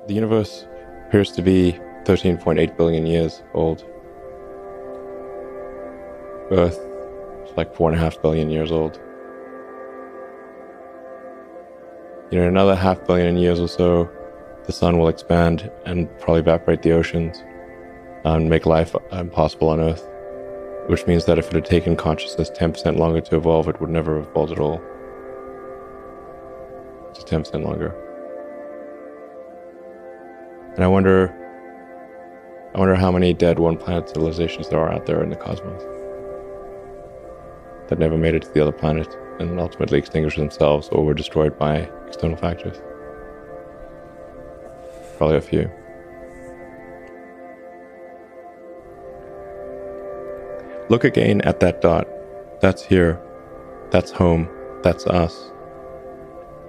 The universe appears to be 13.8 billion years old. Earth is like 4.5 billion years old. In another 500 million years or so, the sun will expand and probably evaporate the oceans and make life impossible on Earth, which means that if it had taken consciousness 10% longer to evolve, it would never have evolved at all. Just 10% longer. And I wonder how many dead one-planet civilizations there are out there in the cosmos that never made it to the other planet and ultimately extinguished themselves or were destroyed by external factors. Probably a few. Look again at that dot. That's here. That's home. That's us.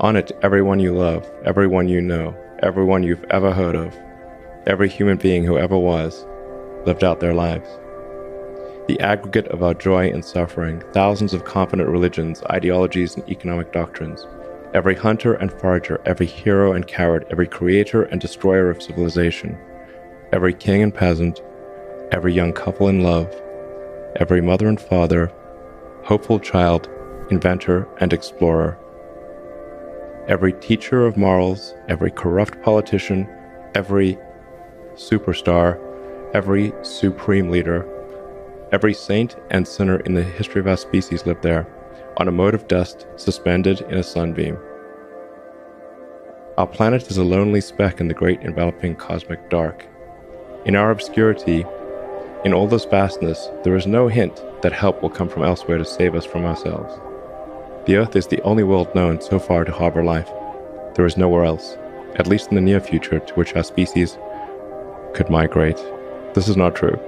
On it, everyone you love, everyone you know, everyone you've ever heard of, every human being who ever was, lived out their lives. The aggregate of our joy and suffering, thousands of confident religions, ideologies, and economic doctrines, every hunter and forager, every hero and coward, every creator and destroyer of civilization, every king and peasant, every young couple in love, every mother and father, hopeful child, inventor and explorer, every teacher of morals, every corrupt politician, every superstar, every supreme leader, every saint and sinner in the history of our species lived there, on a mote of dust suspended in a sunbeam. Our planet is a lonely speck in the great enveloping cosmic dark. In our obscurity, in all this vastness, there is no hint that help will come from elsewhere to save us from ourselves. The Earth is the only world known so far to harbor life. There is nowhere else, at least in the near future, to which our species could migrate. This is not true.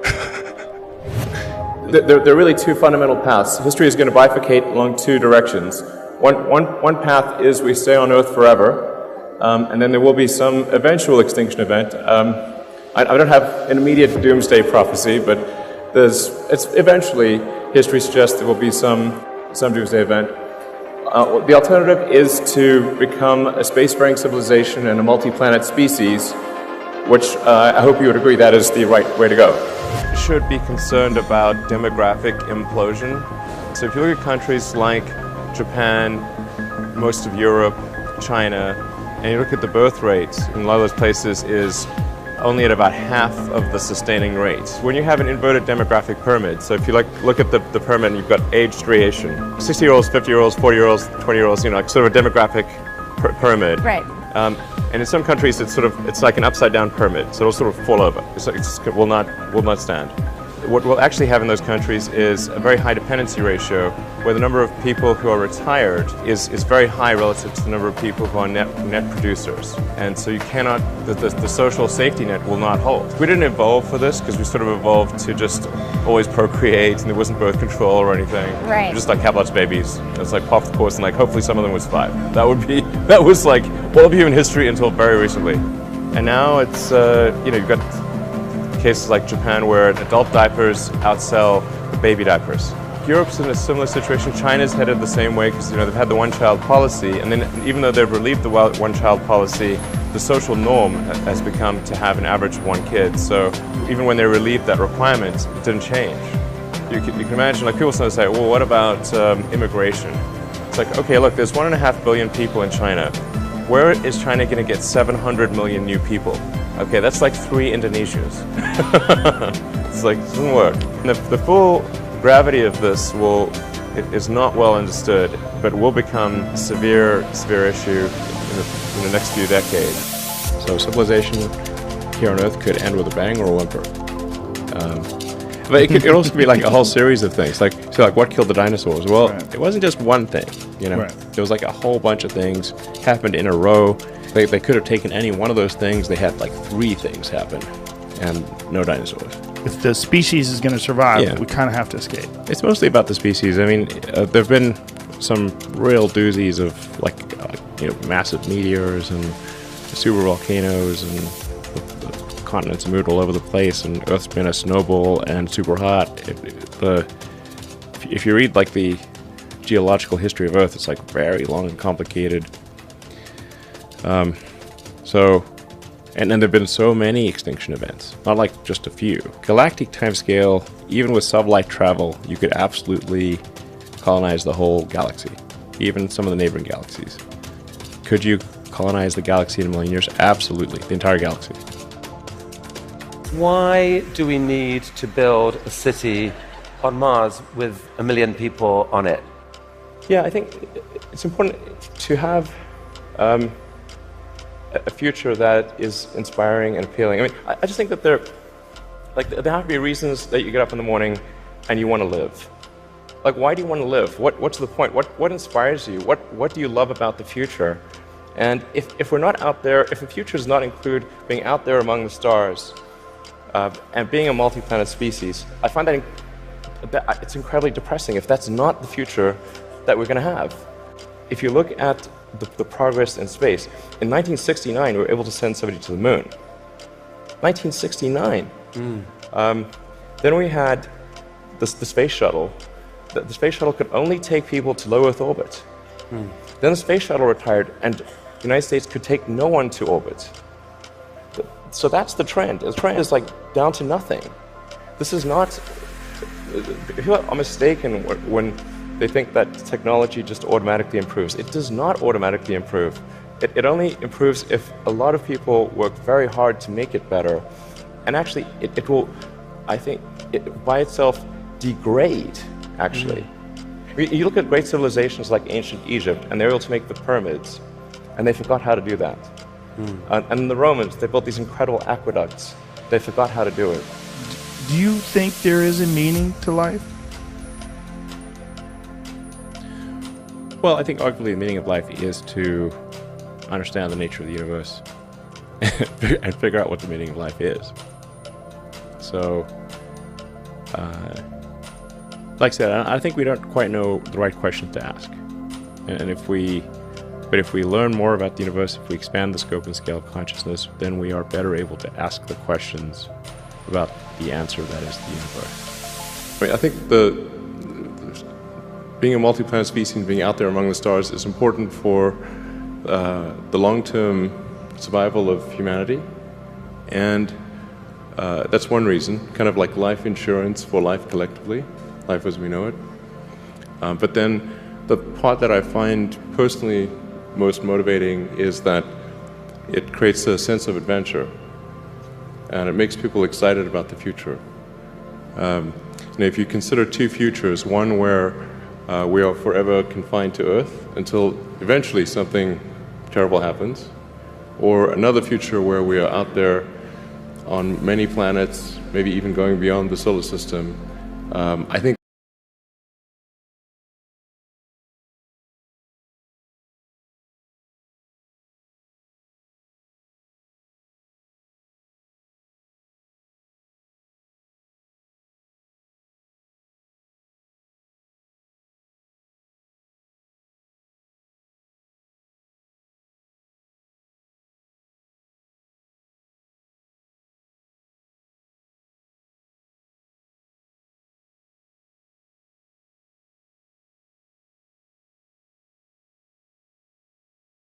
There are really two fundamental paths. History is going to bifurcate along two directions. One path is we stay on Earth forever, and then there will be some eventual extinction event. I don't have an immediate doomsday prophecy, but it's eventually, history suggests there will be some doomsday event. The alternative is to become a spacefaring civilization and a multi-planet species, which I hope you would agree that is the right way to go. Should be concerned about demographic implosion. So if you look at countries like Japan, most of Europe, China, and you look at the birth rate in a lot of those places is only at about half of the sustaining rate. When you have an inverted demographic pyramid, so if you look at the pyramid, you've got age striation. 60-year-olds, 50-year-olds, 40-year-olds, 20-year-olds, like sort of a demographic pyramid. Right. And in some countries, it's like an upside-down pyramid, so it'll sort of fall over. It will not stand. What we'll actually have in those countries is a very high dependency ratio, where the number of people who are retired is very high relative to the number of people who are net producers. And so you cannot, the social safety net will not hold. We didn't evolve for this because we sort of evolved to just always procreate, and there wasn't birth control or anything. Right. Just like have lots of babies. It's like pop the course, and like hopefully some of them would survive. That was like all of human history until very recently. And now it's, you've got cases like Japan where adult diapers outsell the baby diapers. Europe's in a similar situation. China's headed the same way because they've had the one-child policy, and then even though they've relieved the one-child policy, the social norm has become to have an average of one kid. So even when they relieved that requirement, it didn't change. You can imagine, like people sometimes say, well, what about immigration? It's like, okay, look, there's 1.5 billion people in China. Where is China going to get 700 million new people? Okay, that's like 3 Indonesias. It's like, it doesn't work. And the full gravity of this is not well understood, but will become a severe issue in the next few decades. So civilization here on Earth could end with a bang or a whimper. But it could also be like a whole series of things. Like what killed the dinosaurs? Well, right. It wasn't just one thing, Right. There was like a whole bunch of things happened in a row. They could have taken any one of those things. They had like 3 things happen, and no dinosaurs. If the species is going to survive, we kind of have to escape. It's mostly about the species. I mean, there have been some real doozies of massive meteors and super volcanoes, and the continents moved all over the place, and Earth's been a snowball and super hot. If you read like the geological history of Earth, it's like very long and complicated. So And then there have been so many extinction events, not like just a few. Galactic timescale, even with sublight travel, you could absolutely colonize the whole galaxy, even some of the neighboring galaxies. Could you colonize the galaxy in a million years? Absolutely, the entire galaxy. Why do we need to build a city on Mars with 1 million people on it? Yeah, I think it's important to have a future that is inspiring and appealing. I mean, I just think that there have to be reasons that you get up in the morning and you want to live. Like, why do you want to live? What's the point? What inspires you? What do you love about the future? And if we're not out there, if the future does not include being out there among the stars and being a multi-planet species, I find that it's incredibly depressing if that's not the future that we're going to have. If you look at the progress in space, in 1969 we were able to send somebody to the moon. 1969. Then we had the space shuttle. The space shuttle could only take people to low Earth orbit. Then the space shuttle retired, and the United States could take no one to orbit. So that's the trend. The trend is like down to nothing. This is not. People are mistaken when they think that technology just automatically improves. It does not automatically improve. It only improves if a lot of people work very hard to make it better. And actually, it will, I think, by itself degrade, actually. You look at great civilizations like ancient Egypt, and they were able to make the pyramids, and they forgot how to do that. And the Romans, they built these incredible aqueducts. They forgot how to do it. Do you think there is a meaning to life? Well, I think arguably the meaning of life is to understand the nature of the universe and figure out what the meaning of life is. So, like I said, I think we don't quite know the right questions to ask. And if we learn more about the universe, if we expand the scope and scale of consciousness, then we are better able to ask the questions about the answer that is the universe. I mean, I think being a multi-planet species and being out there among the stars is important for the long-term survival of humanity. And that's one reason, kind of like life insurance for life collectively, life as we know it. But then the part that I find personally most motivating is that it creates a sense of adventure, and it makes people excited about the future. If you consider two futures, one where we are forever confined to Earth until eventually something terrible happens, or another future where we are out there on many planets, maybe even going beyond the solar system, I think